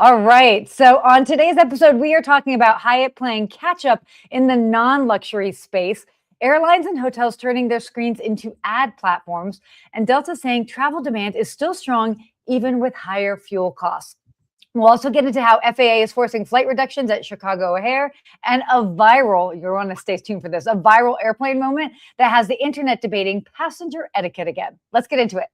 All right. So on today's episode, we are talking about Hyatt playing catch up in the non-luxury space, airlines and hotels turning their screens into ad platforms, and Delta saying travel demand is still strong even with higher fuel costs. We'll also get into how FAA is forcing flight reductions at Chicago O'Hare and a viral, you're going to stay tuned for this, a viral airplane moment that has the internet debating passenger etiquette again. Let's get into it.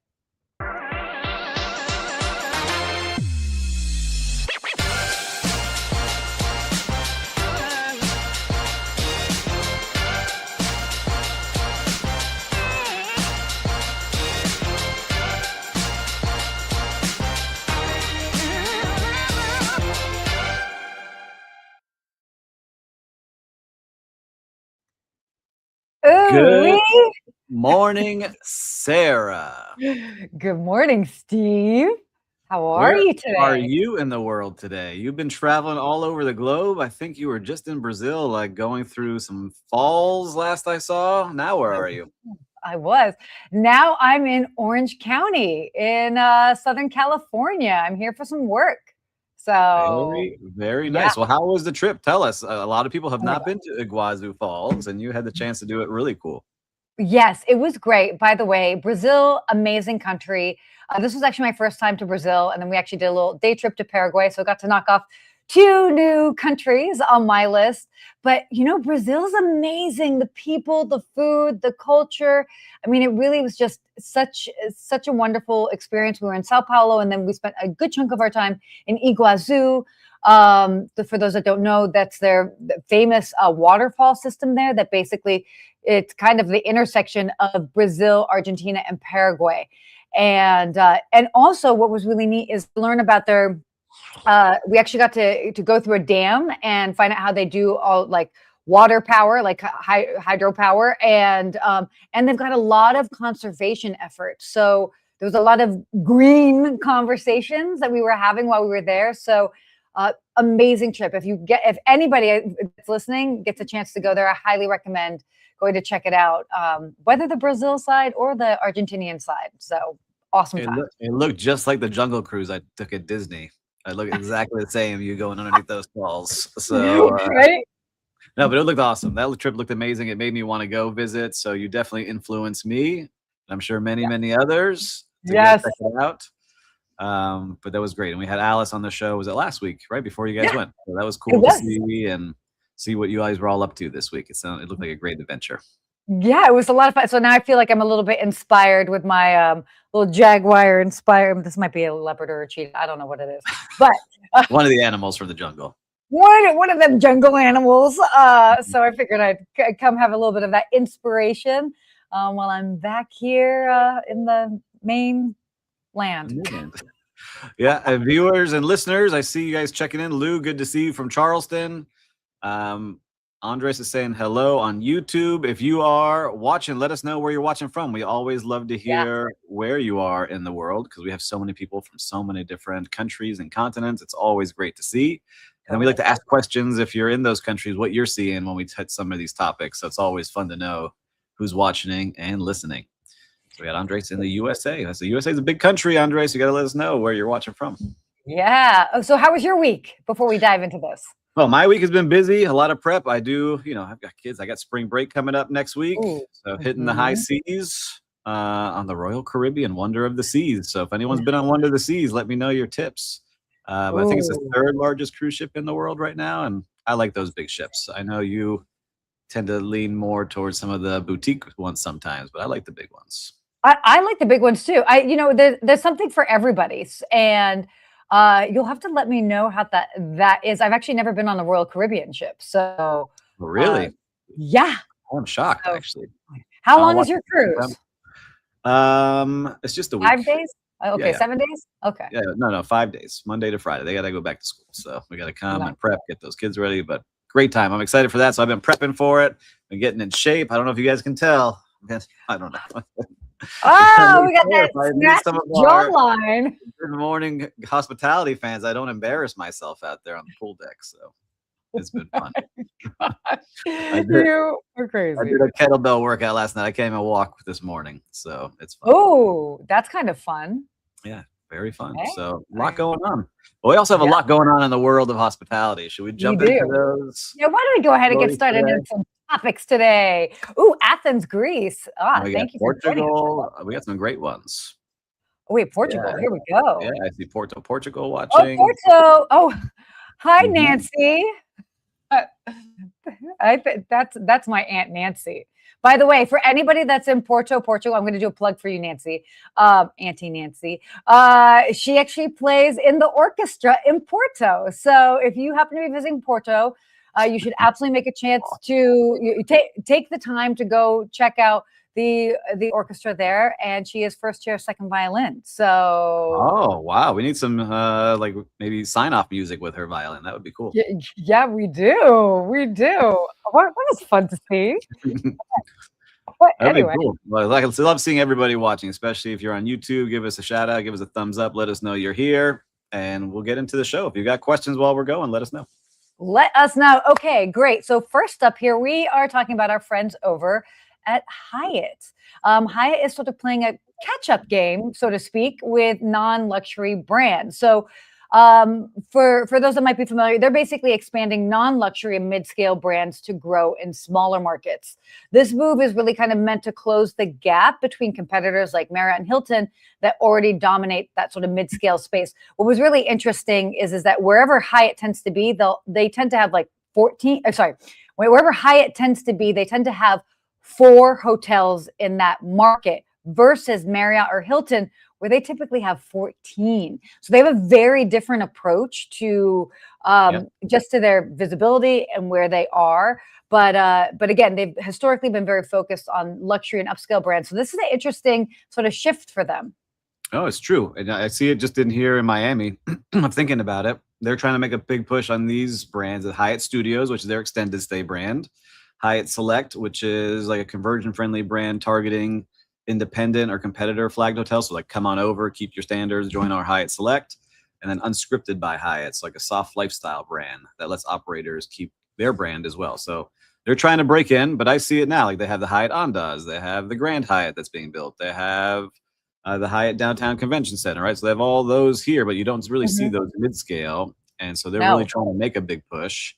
Good morning, Sarah. Good morning, Steve. How are you today? Where are you in the world today? You've been traveling all over the globe. I think you were just in Brazil, like going through some falls last I saw. Now where are you? I was. Now I'm in Orange County in Southern California. I'm here for some work. So very nice. Well, how was the trip? Tell us. A lot of people have not been to Iguazu Falls, and you had the chance to do it. Really cool. Yes, it was great. By the way, Brazil, amazing country. This was actually my first time to Brazil, and then we actually did a little day trip to Paraguay, so I got to knock off 2 new countries on my list. But, Brazil's amazing. The people, the food, the culture. I mean, it really was just such a wonderful experience. We were in Sao Paulo, and then we spent a good chunk of our time in Iguazu. For those that don't know, that's their famous waterfall system there that basically it's kind of the intersection of Brazil, Argentina, and Paraguay. And also what was really neat is to learn about their we actually got to go through a dam and find out how they do all like water power, like hydropower, and they've got a lot of conservation efforts. So there was a lot of green conversations that we were having while we were there. So amazing trip. If anybody that's listening gets a chance to go there, I highly recommend going to check it out, whether the Brazil side or the Argentinian side. So awesome time. It looked just like the Jungle Cruise I took at Disney. I look exactly the same. You going underneath those falls. So right? No, but it looked awesome. That trip looked amazing. It made me want to go visit. So you definitely influenced me. I'm sure many others to go check it out. But that was great. And we had Alice on the show. Was it last week, right before you guys went? So that was cool to see and see what you guys were all up to this week. It looked like a great adventure. Yeah, it was a lot of fun. So now I feel like I'm a little bit inspired with my little Jaguar inspired. This might be a leopard or a cheetah. I don't know what it is, but one of the animals from the jungle. One of them jungle animals. So I figured I'd come have a little bit of that inspiration while I'm back here in the main land. Yeah, and viewers and listeners, I see you guys checking in. Lou, good to see you from Charleston. Andres is saying hello on YouTube. If you are watching, let us know where you're watching from. We always love to hear where you are in the world because we have so many people from so many different countries and continents. It's always great to see. And we like to ask questions if you're in those countries, what you're seeing when we touch some of these topics. So it's always fun to know who's watching and listening. So we got Andres in the USA. So USA is a big country, Andres. You got to let us know where you're watching from. Yeah. Oh, so how was your week before we dive into this? Well, my week has been busy, a lot of prep. I've got kids. I got spring break coming up next week. Ooh. So hitting the high seas on the Royal Caribbean, Wonder of the Seas. So if anyone's been on Wonder of the Seas, let me know your tips. But I think it's the 3rd largest cruise ship in the world right now. And I like those big ships. I know you tend to lean more towards some of the boutique ones sometimes, but I like the big ones. I like the big ones too. There's something for everybody. And you'll have to let me know how that is. I've actually never been on a Royal Caribbean ship. So really? Yeah. I'm shocked, actually. How long is your cruise? It's just a week. 5 days? Okay, yeah. 7 days? Okay. Yeah, no, 5 days. Monday to Friday. They got to go back to school. So we got to come and prep, get those kids ready. But great time. I'm excited for that. So I've been prepping for it. Been getting in shape. I don't know if you guys can tell. I don't know. Oh, we got that jawline. Good Morning Hospitality fans. I don't embarrass myself out there on the pool deck. So it's been fun. You are crazy. I did a kettlebell workout last night. I came and walked this morning. So it's fun. Oh, that's kind of fun. Yeah. Very fun. Okay. So a lot going on. Well, we also have a lot going on in the world of hospitality. Should we jump into those? Yeah, why don't we go ahead and get started today? in some topics today? Ooh, Athens, Greece. We got Thank you for joining us. Portugal. We got some great ones. Oh, wait, Portugal. Here we go. Yeah, I see Portugal Oh, watching. Porto. Oh, hi, Mhm. Nancy. That's my Aunt Nancy. By the way, for anybody that's in Portugal, I'm going to do a plug for you, Nancy, Auntie Nancy. She actually plays in the orchestra in Porto. So if you happen to be visiting Porto, you should absolutely make a chance to take the time to go check out the orchestra there. And she is first chair, second violin. So Oh wow, we need some like maybe sign off music with her violin. That would be cool. yeah, we do. What is fun to see. But That'd anyway. be cool. Well, I love seeing everybody watching, especially if you're on YouTube. Give us a shout out, give us a thumbs up, let us know you're here, and we'll get into the show. If you got questions while we're going, let us know. Let us know. Okay, great. So first up here, we are talking about our friends over at Hyatt. Hyatt is sort of playing a catch-up game, so to speak, with non-luxury brands. So for those that might be familiar, they're basically expanding non-luxury and mid-scale brands to grow in smaller markets. This move is really kind of meant to close the gap between competitors like Marriott and Hilton that already dominate that sort of mid-scale space. What was really interesting is that wherever Hyatt tends to be, they tend to have like wherever Hyatt tends to be, they tend to have 4 hotels in that market versus Marriott or Hilton, where they typically have 14. So they have a very different approach to just to their visibility and where they are. But again, they've historically been very focused on luxury and upscale brands. So this is an interesting sort of shift for them. Oh, it's true. And I see it just in here in Miami. I'm thinking about it. They're trying to make a big push on these brands at Hyatt Studios, which is their extended stay brand. Hyatt Select, which is like a conversion-friendly brand targeting independent or competitor flagged hotels. So like, come on over, keep your standards, join our Hyatt Select. And then Unscripted by Hyatt, so like a soft lifestyle brand that lets operators keep their brand as well. So they're trying to break in, but I see it now. Like they have the Hyatt Andaz, they have the Grand Hyatt that's being built, they have the Hyatt Downtown Convention Center, right? So they have all those here, but you don't really see those mid-scale. And so they're really trying to make a big push.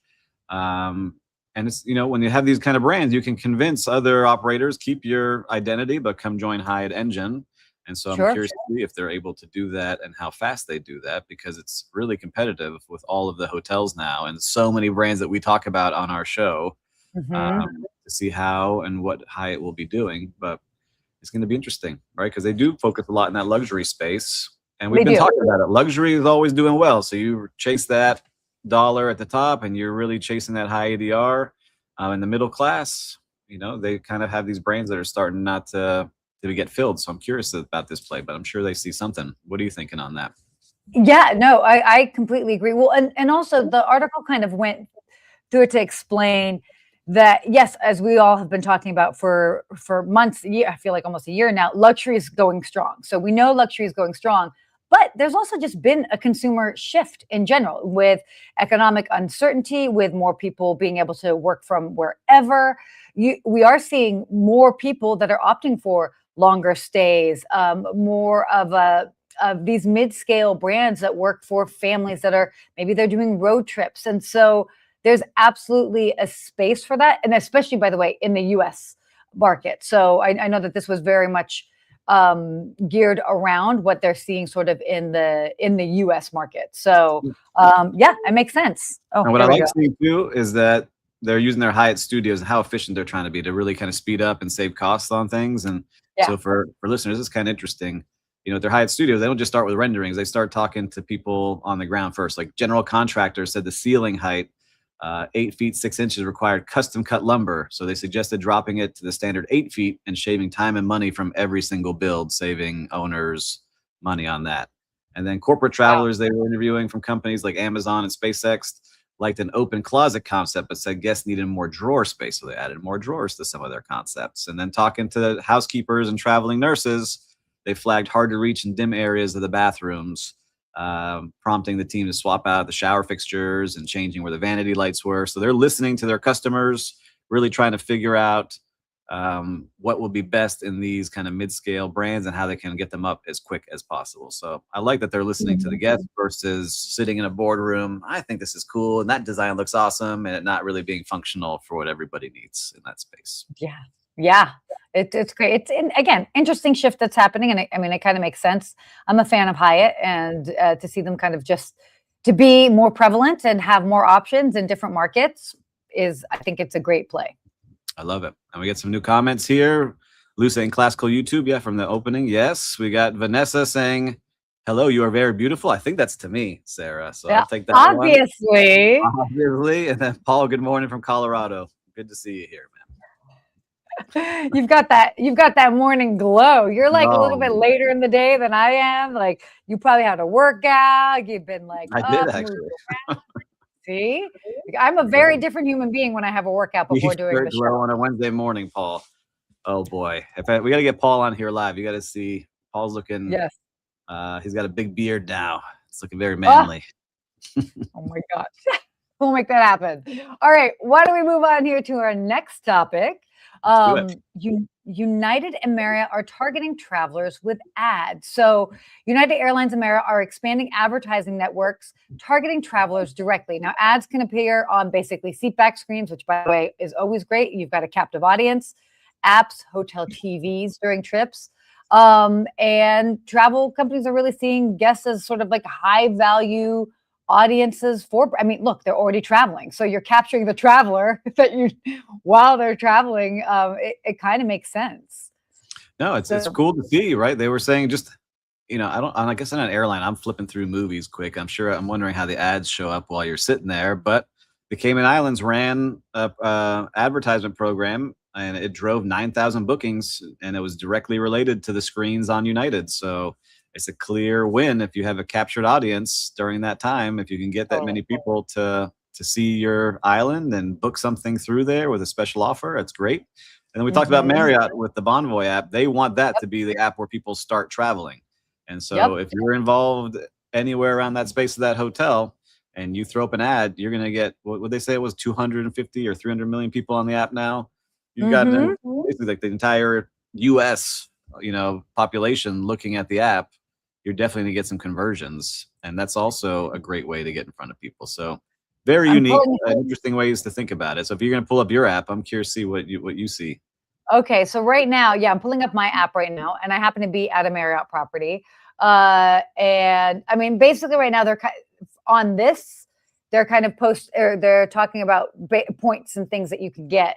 And it's, when you have these kind of brands, you can convince other operators, keep your identity, but come join Hyatt Engine. And so I'm curious to see if they're able to do that and how fast they do that, because it's really competitive with all of the hotels now and so many brands that we talk about on our show to see how and what Hyatt will be doing. But it's going to be interesting, right? Because they do focus a lot in that luxury space. And we've been talking about it. Luxury is always doing well. So you chase that dollar at the top and you're really chasing that high ADR in the middle class. They kind of have these brands that are starting not to get filled. So I'm curious about this play, but I'm sure they see something. What are you thinking on that? Yeah, no, I completely agree. Well, and also the article kind of went through it to explain that, yes, as we all have been talking about for months, I feel like almost a year now, luxury is going strong. So we know luxury is going strong. But there's also just been a consumer shift in general with economic uncertainty, with more people being able to work from wherever. We are seeing more people that are opting for longer stays, more of these mid-scale brands that work for families that are, maybe they're doing road trips. And so there's absolutely a space for that. And especially, by the way, in the US market. So I know that this was very much geared around what they're seeing sort of in the US market. So it makes sense. And what I like seeing too is that they're using their Hyatt Studios and how efficient they're trying to be to really kind of speed up and save costs on things. And so for listeners, it's kind of interesting. At their Hyatt Studios, they don't just start with renderings. They start talking to people on the ground first. Like general contractors said the ceiling height, 8 feet 6 inches, required custom cut lumber. So they suggested dropping it to the standard 8 feet and shaving time and money from every single build, saving owners money on that. And then corporate travelers they were interviewing from companies like Amazon and SpaceX liked an open closet concept, but said guests needed more drawer space. So they added more drawers to some of their concepts. And then talking to housekeepers and traveling nurses, they flagged hard to reach and dim areas of the bathrooms, prompting the team to swap out the shower fixtures and changing where the vanity lights were. So they're listening to their customers, really trying to figure out what will be best in these kind of mid-scale brands and how they can get them up as quick as possible. So I like that they're listening to the guests versus sitting in a boardroom. I think this is cool and that design looks awesome, and it not really being functional for what everybody needs in that space. Yeah. It's great. It's again, interesting shift that's happening. And it kind of makes sense. I'm a fan of Hyatt, and to see them kind of just to be more prevalent and have more options in different markets I think it's a great play. I love it. And we get some new comments here. Lou saying classical YouTube. Yeah, from the opening. Yes. We got Vanessa saying, hello, you are very beautiful. I think that's to me, Sarah. So I'll take that obviously. one. Obviously. And then Paul, good morning from Colorado. Good to see you here, man. You've got that morning glow. You're like a little bit later in the day than I am. Like you probably had a workout. You've been like, I did actually. See, I'm a very different human being when I have a workout before doing the show on a Wednesday morning, Paul. Oh boy, we got to get Paul on here live. You got to see Paul's looking. Yes. He's got a big beard now. It's looking very manly. Oh my gosh, we'll make that happen. All right, why don't we move on here to our next topic? United and Marriott are targeting travelers with ads. So United Airlines and Marriott are expanding advertising networks targeting travelers directly. Now, ads can appear on basically seatback screens, which, by the way, is always great. You've got a captive audience, apps, hotel TVs during trips. And travel companies are really seeing guests as sort of like high value audiences look, they're already traveling. So you're capturing the traveler while they're traveling. It kind of makes sense. No, it's cool to see, right? They were saying just, I guess on an airline, I'm flipping through movies quick. I'm wondering how the ads show up while you're sitting there, but the Cayman Islands ran a advertisement program and it drove 9,000 bookings, and it was directly related to the screens on United. So it's a clear win if you have a captured audience during that time. If you can get that many people to see your island and book something through there with a special offer, that's great. And then we talked about Marriott with the Bonvoy app. They want that to be the app where people start traveling. And so if you're involved anywhere around that space of that hotel and you throw up an ad, you're going to get, what would they say it was, 250 or 300 million people on the app now? You've got basically like the entire US, population looking at the app. You're definitely going to get some conversions. And that's also a great way to get in front of people. So very unique, interesting ways to think about it. So if you're going to pull up your app, I'm curious to see what you see. Okay. So right now, I'm pulling up my app right now, and I happen to be at a Marriott property. And I mean, basically right now they're on this, they're kind of they're talking about points and things that you can get.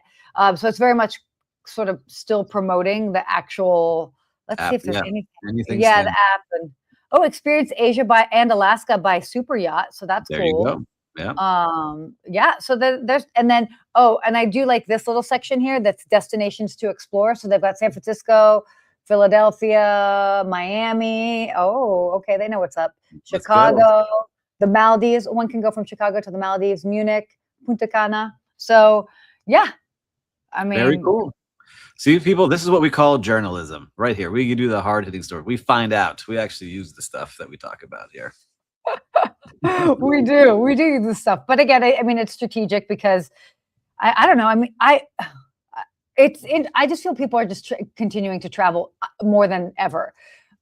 So it's very much sort of still promoting the actual, let's see if there's anything. Yeah, the app. And experience Asia and Alaska by super yacht. So that's there cool. You go. Yeah. So there's, and then, and I do like this little section here that's destinations to explore. So they've got San Francisco, Philadelphia, Miami. Oh, okay. They know what's up. Chicago, the Maldives. One can go from Chicago to the Maldives, Munich, Punta Cana. So yeah, I mean, very cool. See, people, this is what we call journalism right here. We do the hard-hitting story. We find out. We actually use the stuff that we talk about here. We do use this stuff. But again, I mean, it's strategic because I don't know. I mean, I just feel people are just continuing to travel more than ever.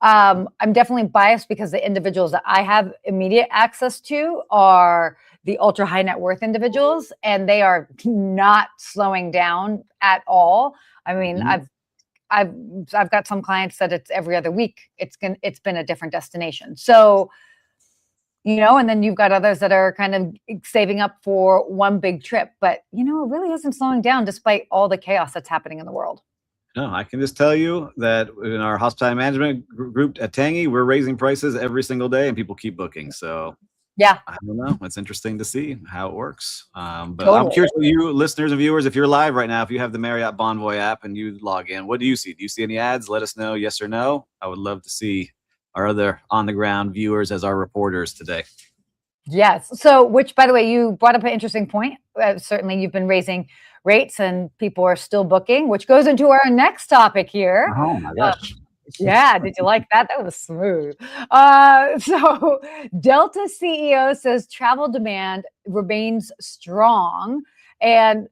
I'm definitely biased because the individuals that I have immediate access to are the ultra high net worth individuals, and they are not slowing down at all. I mean, I've got some clients that it's every other week. It's been a different destination. So, and then you've got others that are kind of saving up for one big trip, but it really isn't slowing down despite all the chaos that's happening in the world. No, I can just tell you that in our hospitality management group at Tangy, we're raising prices every single day and people keep booking. So yeah, I don't know. It's interesting to see how it works. But totally. I'm curious for you listeners and viewers, if you're live right now, if you have the Marriott Bonvoy app and you log in, what do you see? Do you see any ads? Let us know, yes or no. I would love to see our other on the ground viewers as our reporters today. Yes. So, which, by the way, you brought up an interesting point. Certainly you've been raising rates and people are still booking, which goes into our next topic here. Oh my gosh. Yeah. Did you like that? That was smooth. So Delta CEO says travel demand remains strong. And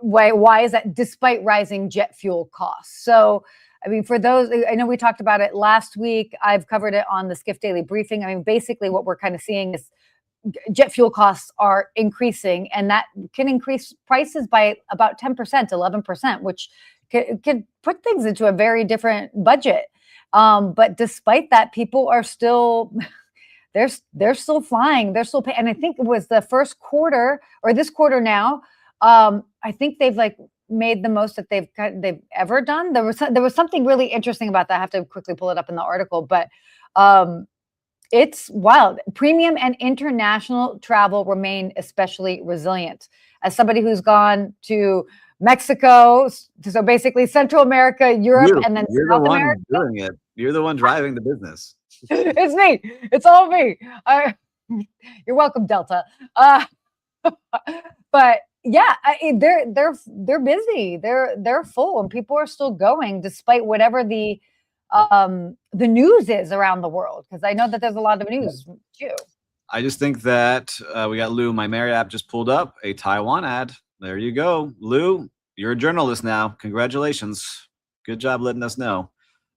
why is that? Despite rising jet fuel costs. So, I mean, for those, I know we talked about it last week. I've covered it on the Skift Daily Briefing. I mean, basically what we're kind of seeing is jet fuel costs are increasing, and that can increase prices by about 10%, 11%, which can put things into a very different budget. But despite that, people are still, they're still flying. They're still paying. And I think it was the first quarter or this quarter now. I think they've like made the most that they've ever done. There was something really interesting about that. I have to quickly pull it up in the article, but it's wild. Premium and international travel remain especially resilient. As somebody who's gone to Mexico, so basically Central America, Europe, and then you're South the one America. doing it. You're the one driving the business. It's me. It's all me. You're welcome, Delta. But yeah, they're busy. They're full, and people are still going despite whatever the news is around the world. Because I know that there's a lot of news too. I just think that we got Lou. My Marriott app just pulled up a Taiwan ad. There you go, Lou. You're a journalist now. Congratulations. Good job letting us know.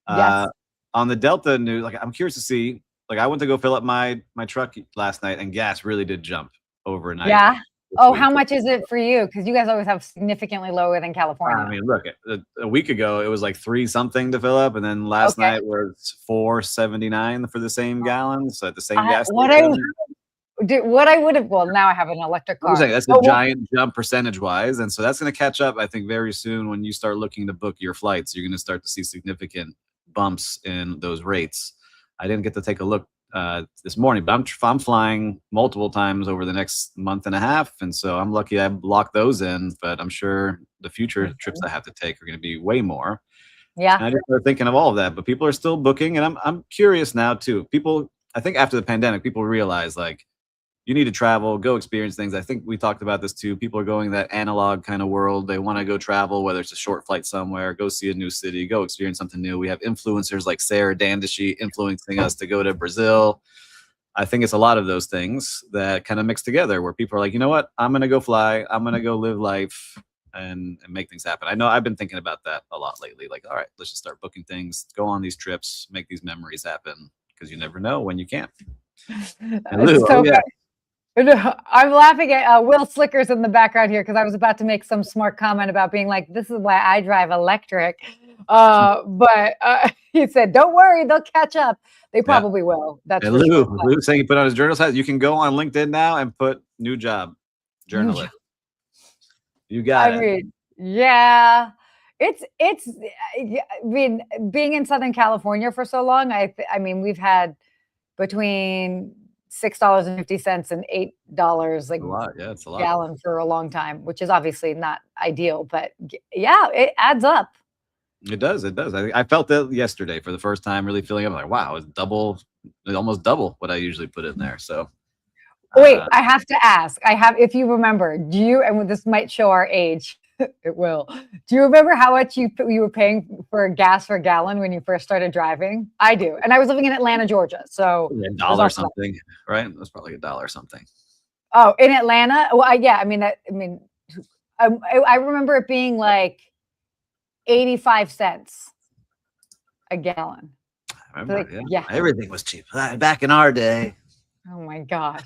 Yes. On the Delta news, like I'm curious to see. Like I went to go fill up my truck last night, and gas really did jump overnight. Yeah. Oh, how much is it for you? Because you guys always have significantly lower than California. I mean, look, a week ago it was like $3 something to fill up, and then last night was $4.79 for the same gallon. So at the same gas station. What I would have, well, now I have an electric car. That's a giant jump percentage wise. And so that's going to catch up, I think, very soon when you start looking to book your flights. You're going to start to see significant bumps in those rates. I didn't get to take a look this morning, but I'm flying multiple times over the next month and a half. And so I'm lucky I blocked those in, but I'm sure the future trips I have to take are going to be way more. Yeah. And I just started thinking of all of that, but people are still booking. And I'm curious now too. I think after the pandemic, people realize like, you need to travel, go experience things. I think we talked about this too. People are going that analog kind of world. They want to go travel, whether it's a short flight somewhere, go see a new city, go experience something new. We have influencers like Sarah Dandashy influencing us to go to Brazil. I think it's a lot of those things that kind of mix together where people are like, you know what? I'm going to go fly. I'm going to go live life and make things happen. I know I've been thinking about that a lot lately. Like, all right, let's just start booking things, go on these trips, make these memories happen because you never know when you can. And Lou, I'm laughing at Will Slickers in the background here because I was about to make some smart comment about being like, this is why I drive electric. But he said, don't worry, they'll catch up. They probably will. That's and Lou saying he put on his journalist hat. You can go on LinkedIn now and put new job journalist. You got it. I mean, yeah. It's I mean, being in Southern California for so long, I mean, we've had between $6.50 and $8 like a lot. Yeah, it's a lot. Gallon for a long time, which is obviously not ideal, but yeah, it adds up. It does. I felt that yesterday for the first time, really feeling I'm like, wow, it's almost double what I usually put in there. So wait, I have to ask. If you remember, and this might show our age, it will. Do you remember how much you were paying for gas for a gallon when you first started driving? I do. And I was living in Atlanta, Georgia. So $1 something, right? It was probably $1 something. Oh, in Atlanta? Well, I remember it being like 85 cents a gallon. I remember, yeah. Everything was cheap back in our day. Oh my gosh.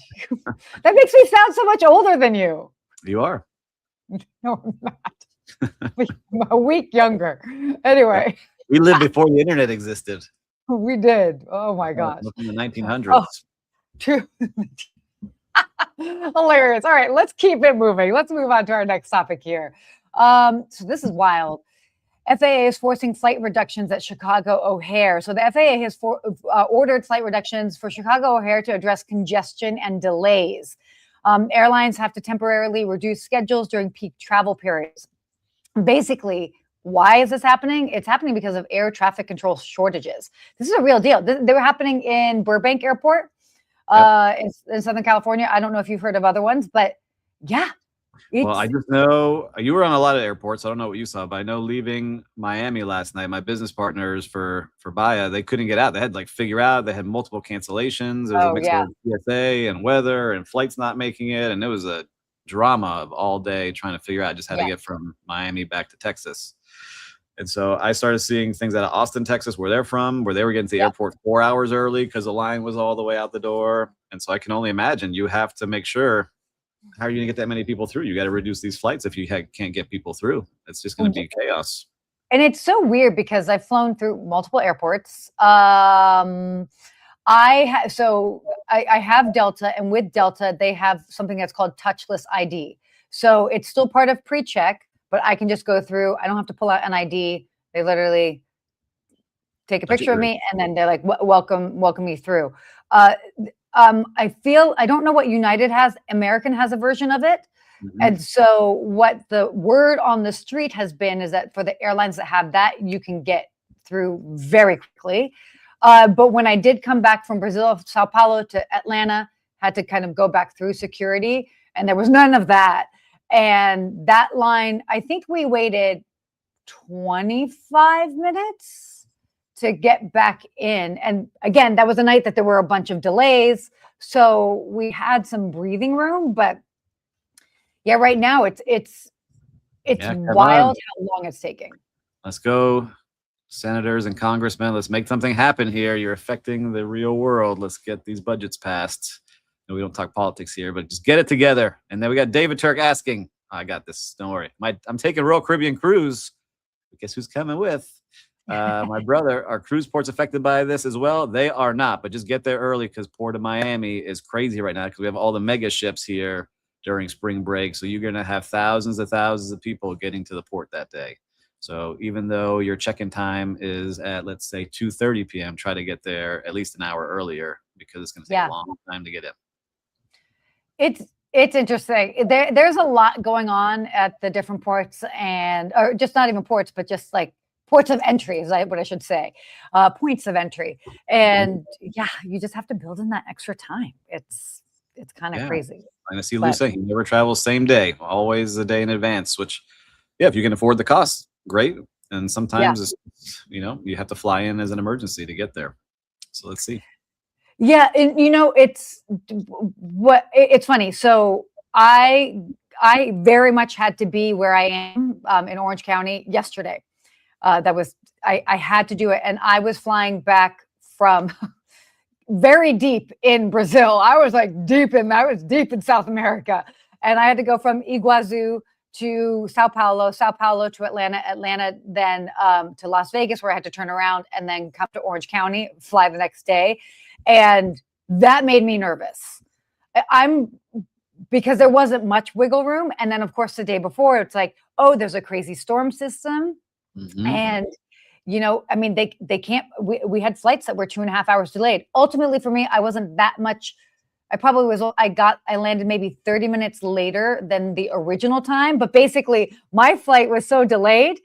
That makes me sound so much older than you. You are. No, I'm not. I'm a week younger. Anyway. We lived before the internet existed. We did. Oh my gosh. In the 1900s. Oh, true. Hilarious. All right, let's keep it moving. Let's move on to our next topic here. So this is wild. FAA is forcing flight reductions at Chicago O'Hare. So the FAA has ordered flight reductions for Chicago O'Hare to address congestion and delays. Airlines have to temporarily reduce schedules during peak travel periods. Basically, why is this happening? It's happening because of air traffic control shortages. This is a real deal. They were happening in Burbank Airport in Southern California. I don't know if you've heard of other ones, but yeah. Well, I just know you were on a lot of airports. I don't know what you saw, but I know leaving Miami last night, my business partners for Baia, they couldn't get out. They had figure out. They had multiple cancellations. There was a mix of PSA and weather and flights not making it. And it was a drama of all day trying to figure out just how to get from Miami back to Texas. And so I started seeing things out of Austin, Texas, where they're from, where they were getting to the airport 4 hours early because the line was all the way out the door. And so I can only imagine you have to make sure, how are you going to get that many people through? You got to reduce these flights if you can't get people through. It's just going to be chaos. And it's so weird because I've flown through multiple airports. I have Delta, and with Delta, they have something that's called touchless ID. So it's still part of pre-check, but I can just go through. I don't have to pull out an ID. They literally take a picture of me, and then they're like, welcome me through. I don't know what United has. American has a version of it. Mm-hmm. And so what the word on the street has been is that for the airlines that have that, you can get through very quickly. But when I did come back from Brazil, Sao Paulo to Atlanta, had to kind of go back through security, and there was none of that. And that line, I think we waited 25 minutes to get back in. And again, that was a night that there were a bunch of delays. So we had some breathing room, but yeah, right now it's wild how long it's taking. Let's go, senators and congressmen. Let's make something happen here. You're affecting the real world. Let's get these budgets passed. We don't talk politics here, but just get it together. And then we got David Turk asking, I got this. Don't worry. I'm taking Royal Caribbean cruise. Guess who's coming with? My brother. Are cruise ports affected by this as well? They are not, but just get there early because Port of Miami is crazy right now because we have all the mega ships here during spring break. So you're going to have thousands of people getting to the port that day. So even though your check-in time is at, let's say, 2:30 p.m., try to get there at least an hour earlier because it's going to take a long time to get in. It's interesting. There's a lot going on at the different ports, or just not even ports, but just like ports of entry is what I should say, points of entry. And you just have to build in that extra time. It's kind of crazy. I see Lou saying he never travels same day, always a day in advance, which, if you can afford the cost, great. And sometimes, it's, you have to fly in as an emergency to get there. So let's see. Yeah, and it's funny. So I very much had to be where I am in Orange County yesterday. I had to do it, and I was flying back from very deep in Brazil. I was deep in South America, and I had to go from Iguazu to Sao Paulo to Atlanta, then to Las Vegas, where I had to turn around and then come to Orange County, fly the next day. And that made me nervous. Because there wasn't much wiggle room. And then, of course, the day before, it's like, oh, there's a crazy storm system. Mm-hmm. And, they can't, we had flights that were 2.5 hours delayed. Ultimately, for me, I wasn't that much. I landed maybe 30 minutes later than the original time. But basically, my flight was so delayed.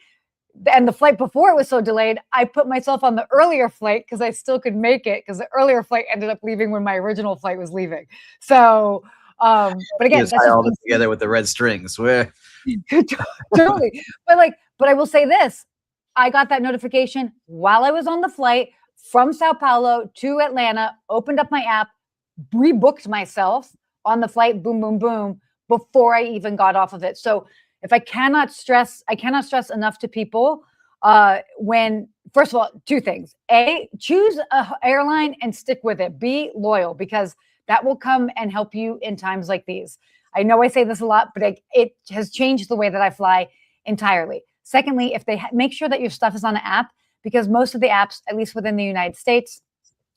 And the flight before it was so delayed, I put myself on the earlier flight because I still could make it because the earlier flight ended up leaving when my original flight was leaving. So, but again, that's tie all this together with the red strings. Where totally. But I will say this: I got that notification while I was on the flight from Sao Paulo to Atlanta. Opened up my app, rebooked myself on the flight. Boom, boom, boom. Before I even got off of it. So. If I cannot stress enough to people when, first of all, two things. A, choose an airline and stick with it. Be loyal because that will come and help you in times like these. I know I say this a lot, but it has changed the way that I fly entirely. Secondly, if they make sure that your stuff is on an app, because most of the apps, at least within the United States,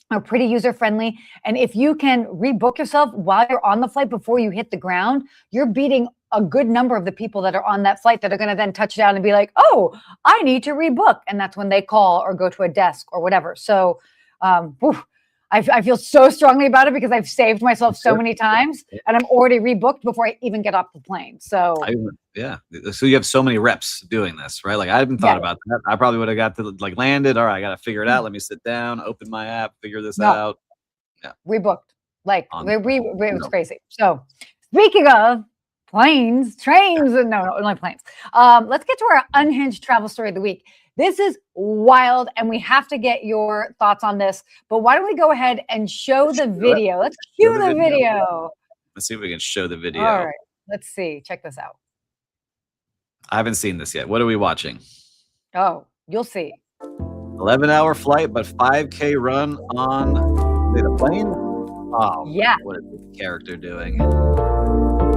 are pretty user-friendly. And if you can rebook yourself while you're on the flight before you hit the ground, you're beating a good number of the people that are on that flight that are going to then touch down and be like, oh, I need to rebook. And that's when they call or go to a desk or whatever. So I feel so strongly about it because I've saved myself so many times and I'm already rebooked before I even get off the plane. So so you have so many reps doing this, right? Like I haven't thought about that. I probably would have got to landed. All right, I got to figure it out. Let me sit down, open my app, figure this out. Yeah. Rebooked. It was crazy. So speaking of planes, trains, and no, only planes. Let's get to our unhinged travel story of the week. This is wild, and we have to get your thoughts on this. But why don't we go ahead and show the video? Let's cue the video. Let's see if we can show the video. All right. Let's see. Check this out. I haven't seen this yet. What are we watching? Oh, you'll see. 11-hour flight, but 5K run on the plane. Oh, Yeah. what is this character doing?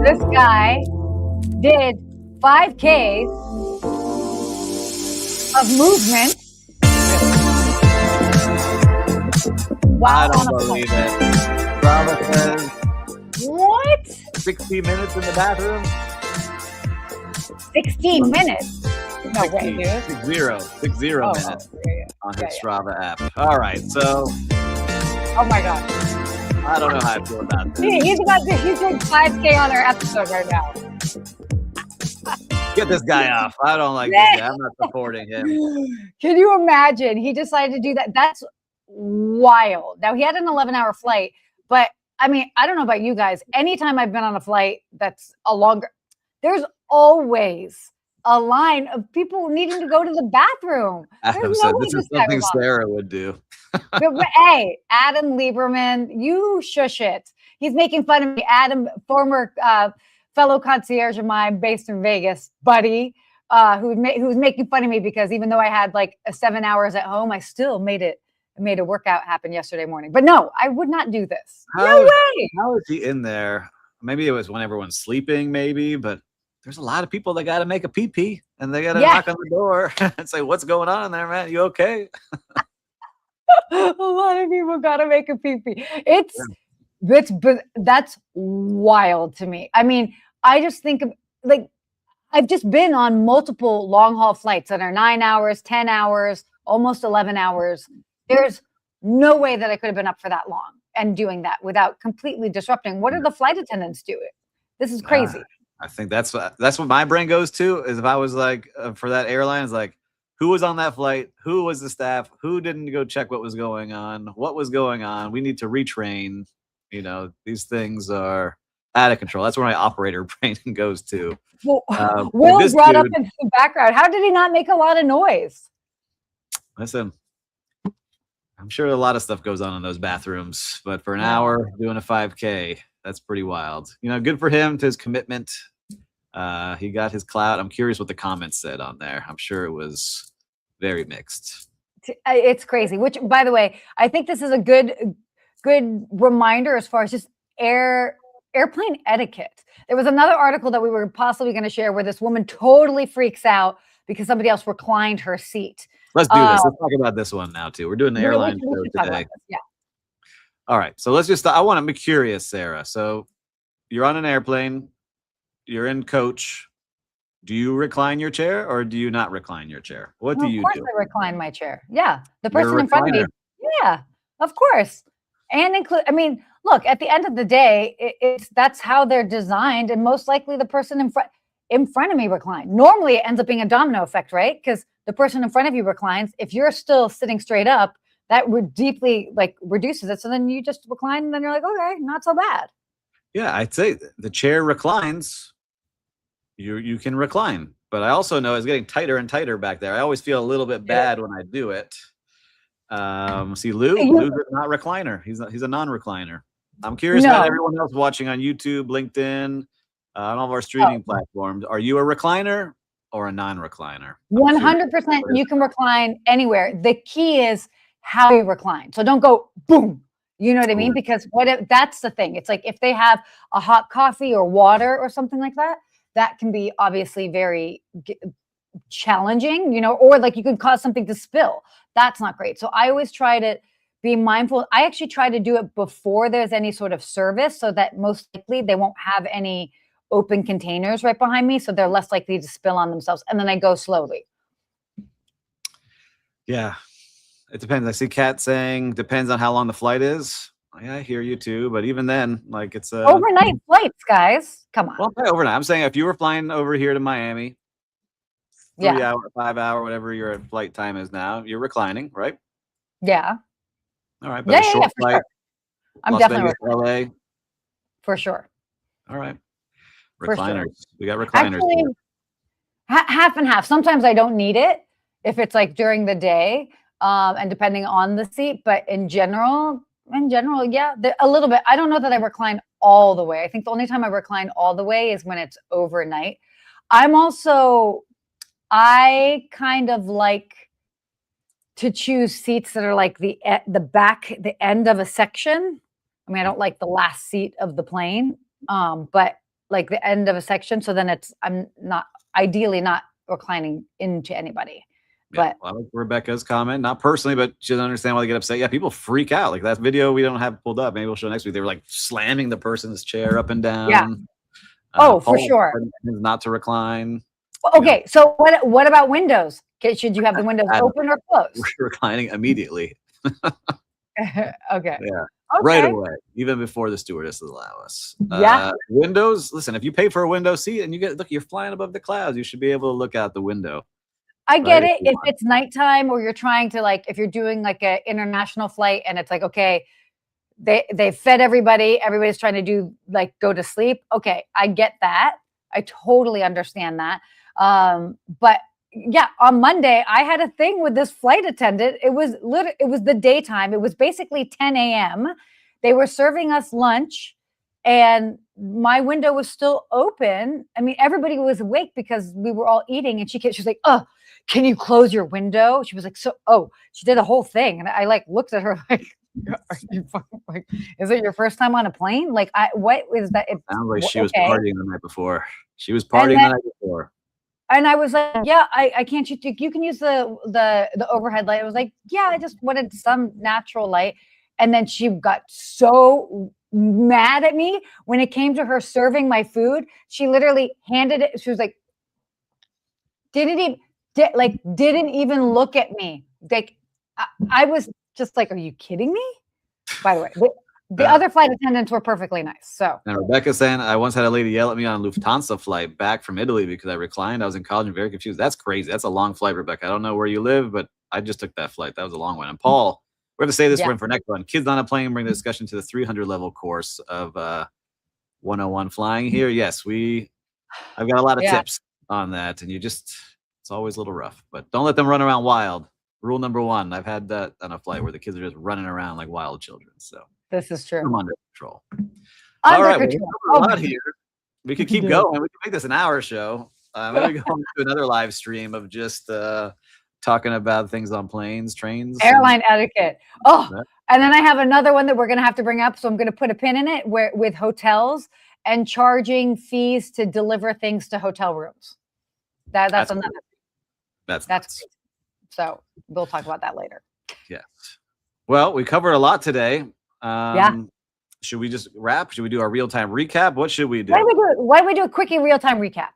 This guy did 5Ks of movement. I don't believe it. Bravo says What? 60 minutes in the bathroom. 16 minutes. No way, dude. 60 minutes on his Strava app. All right, so Oh my God. I don't know how I feel about this. He's doing 5K on our episode right now. Get this guy off. I don't like this guy. I'm not supporting him. Can you imagine? He decided to do that. That's wild. Now, he had an 11-hour flight, but I mean, I don't know about you guys. Anytime I've been on a flight that's a longer, there's always a line of people needing to go to the bathroom. Adam said this is something Sarah would do. But, hey, Adam Lieberman, you shush it. He's making fun of me. Adam, former fellow concierge of mine based in Vegas, buddy, who was making fun of me because even though I had like 7 hours at home, I still made a workout happen yesterday morning. But no, I would not do this. No way. How is he in there? Maybe it was when everyone's sleeping, maybe, but there's a lot of people that got to make a pee-pee and they got to knock on the door and say, what's going on in there, man? You okay? A lot of people got to make a pee-pee. That's wild to me. I mean, I just think of like, I've just been on multiple long haul flights that are 9 hours, 10 hours, almost 11 hours. There's no way that I could have been up for that long and doing that without completely disrupting. What are the flight attendants doing? This is crazy. I think that's what my brain goes to is if I was like for that airline, it's like who was on that flight, who was the staff, who didn't go check what was going on, what was going on. We need to retrain. You know, these things are out of control. That's where my operator brain goes to. Well, Will brought up in the background. How did he not make a lot of noise? Listen, I'm sure a lot of stuff goes on in those bathrooms, but for an hour doing a 5K, that's pretty wild. You know, good for him to his commitment. He got his clout. I'm curious what the comments said on there. I'm sure it was very mixed. It's crazy, which, by the way, I think this is a good reminder as far as just airplane etiquette. There was another article that we were possibly going to share where this woman totally freaks out because somebody else reclined her seat. Let's do this. Let's talk about this one now, too. We're doing the airline show today. Yeah. All right. So let's just, I want to be curious, Sarah. So you're on an airplane, you're in coach. Do you recline your chair or do you not recline your chair? What do you do? Of course I recline my chair. Yeah. The person in front of me. Yeah, of course. And include, I mean, look, at the end of the day, that's how they're designed. And most likely the person in front of me reclined. Normally it ends up being a domino effect, right? Because the person in front of you reclines. If you're still sitting straight up, that would deeply like reduces it. So then you just recline and then you're like, okay, not so bad. Yeah, I'd say the chair reclines. You can recline. But I also know it's getting tighter and tighter back there. I always feel a little bit bad when I do it. See, Lou's not recliner. He's a non-recliner. I'm curious about everyone else watching on YouTube, LinkedIn, on all of our streaming platforms. Are you a recliner or a non-recliner? 100% you can recline anywhere. The key is how you recline. So don't go boom. You know what I mean? Because that's the thing. It's like if they have a hot coffee or water or something like that, that can be obviously very challenging, you know, or like you could cause something to spill. That's not great. So I always try to be mindful. I actually try to do it before there's any sort of service so that most likely they won't have any open containers right behind me. So they're less likely to spill on themselves. And then I go slowly. Yeah, it depends. I see Kat saying depends on how long the flight is. Yeah, I hear you too. But even then, like it's overnight flights, guys. Come on. Well, overnight. I'm saying if you were flying over here to Miami, 3 hour, 5 hour, whatever your flight time is now, you're reclining, right? Yeah. All right. But a short flight, sure. I'm Las definitely Vegas, LA. For sure. All right. Recliners. Sure. We got recliners. Actually, half and half. Sometimes I don't need it if it's like during the day and depending on the seat. But in general, yeah, a little bit. I don't know that I recline all the way. I think the only time I recline all the way is when it's overnight. I kind of like to choose seats that are like the end of a section. I mean, I don't like the last seat of the plane, but like the end of a section. So then I'm not ideally not reclining into anybody. Yeah, But well, I like Rebecca's comment, not personally, but she doesn't understand why they get upset. Yeah, people freak out. Like that video we don't have pulled up. Maybe we'll show next week. They were like slamming the person's chair up and down. yeah. Oh, for Paul sure. Not to recline. Okay, so what about windows? Should you have the windows open or closed? We're reclining immediately. Okay. Yeah. Okay. Right away, even before the stewardesses allow us. Yeah. Windows. Listen, if you pay for a window seat and you're flying above the clouds, you should be able to look out the window. I get it if it's nighttime or you're trying to if you're doing like an international flight and it's like, okay, they fed everybody's trying to go to sleep. Okay, I get that. I totally understand that. But yeah, on Monday I had a thing with this flight attendant. It was the daytime. It was basically 10 a.m. They were serving us lunch and my window was still open. I mean, everybody was awake because we were all eating and she was like, "Oh, can you close your window?" She was like, she did a whole thing. And I looked at her like, are you fucking, is it your first time on a plane? What is that? It sounds like she was partying the night before. She was partying the night before. And I was like, yeah, I can't, you can use the overhead light. I was like, yeah, I just wanted some natural light. And then she got so mad at me when it came to her serving my food. She literally handed it. She was like, didn't even look at me. Like, I was just like, are you kidding me? By the way, the other flight attendants were perfectly nice. So now Rebecca's saying, I once had a lady yell at me on a Lufthansa flight back from Italy because I reclined. I was in college and very confused. That's crazy. That's a long flight, Rebecca. I don't know where you live, but I just took that flight. That was a long one. And Paul, we're going to say this for next one. Kids on a plane bring the discussion to the 300 level course of 101 flying here. Yes, I've got a lot of tips on that. And it's always a little rough, but don't let them run around wild. Rule number 1. I've had that on a flight where the kids are just running around like wild children. So this is true. I'm under control. All right, we covered a lot here. We could keep going. We could make this an hour show. Maybe go to another live stream of just talking about things on planes, trains, airline etiquette. And then I have another one that we're going to have to bring up. So I'm going to put a pin in it with hotels and charging fees to deliver things to hotel rooms. That's another. That's so we'll talk about that later. Yes. Well, we covered a lot today. Should we just wrap? Should we do our real-time recap? What should we do? Why don't we do a quickie real-time recap?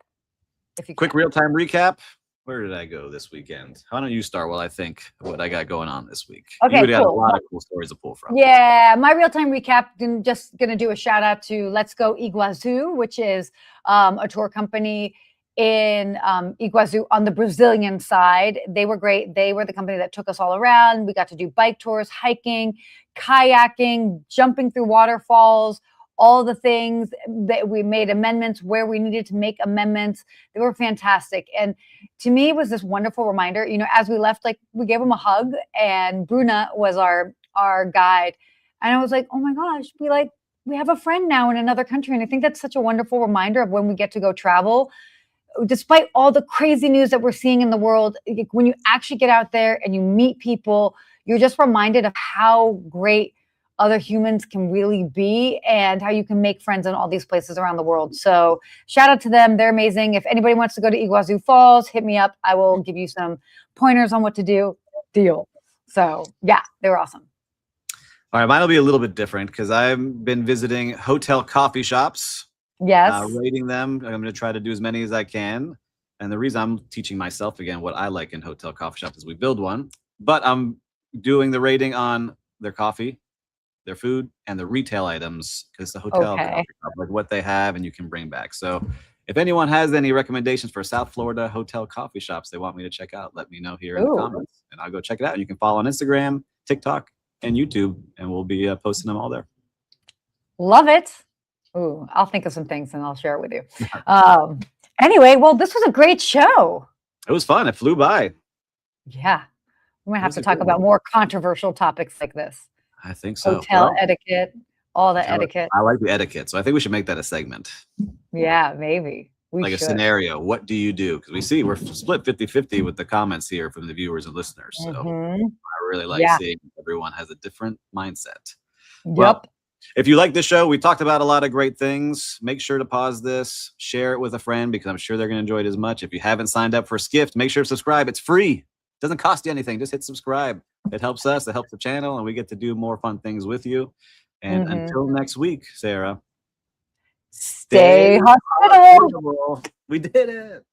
Quick real-time recap. Where did I go this weekend? Why don't you start while I think what I got going on this week? Okay, you got a lot of cool stories to pull from. Yeah, my real-time recap. I'm just going to do a shout out to Let's Go Iguazu, which is a tour company in Iguazu on the Brazilian side. They were great. They were the company that took us all around. We got to do bike tours, hiking, kayaking, jumping through waterfalls, all the things that we made amendments where we needed to make amendments. They were fantastic. And to me, it was this wonderful reminder, as we left, we gave them a hug and Bruna was our guide. And I was like, oh my gosh, we have a friend now in another country. And I think that's such a wonderful reminder of when we get to go travel. Despite all the crazy news that we're seeing in the world, when you actually get out there and you meet people, you're just reminded of how great other humans can really be and how you can make friends in all these places around the world. So shout out to them. They're amazing. If anybody wants to go to Iguazu Falls, hit me up. I will give you some pointers on what to do. Deal. So yeah, they were awesome. All right. Mine will be a little bit different because I've been visiting hotel coffee shops. Yes. Rating them. I'm going to try to do as many as I can. And the reason I'm teaching myself again what I like in hotel coffee shops is we build one, but I'm doing the rating on their coffee, their food, and the retail items because the hotel coffee shop, like what they have and you can bring back. So if anyone has any recommendations for South Florida hotel coffee shops they want me to check out, let me know here in the comments and I'll go check it out. You can follow on Instagram, TikTok, and YouTube, and we'll be posting them all there. Love it. Ooh, I'll think of some things and I'll share it with you. Anyway, well, this was a great show. It was fun. It flew by. Yeah. We might have to talk about more controversial topics like this. I think so. Hotel etiquette, All the etiquette. I like the etiquette. So I think we should make that a segment. Yeah, maybe. We like should. a scenario. What do you do? Because we see we're split 50-50 with the comments here from the viewers and listeners. So I really like seeing everyone has a different mindset. Well, if you like this show, we talked about a lot of great things. Make sure to pause this, share it with a friend, because I'm sure they're going to enjoy it as much. If you haven't signed up for Skift, make sure to subscribe. It's free. It doesn't cost you anything. Just hit subscribe. It helps us. It helps the channel, and we get to do more fun things with you. And until next week, Sarah, stay hospitable. We did it.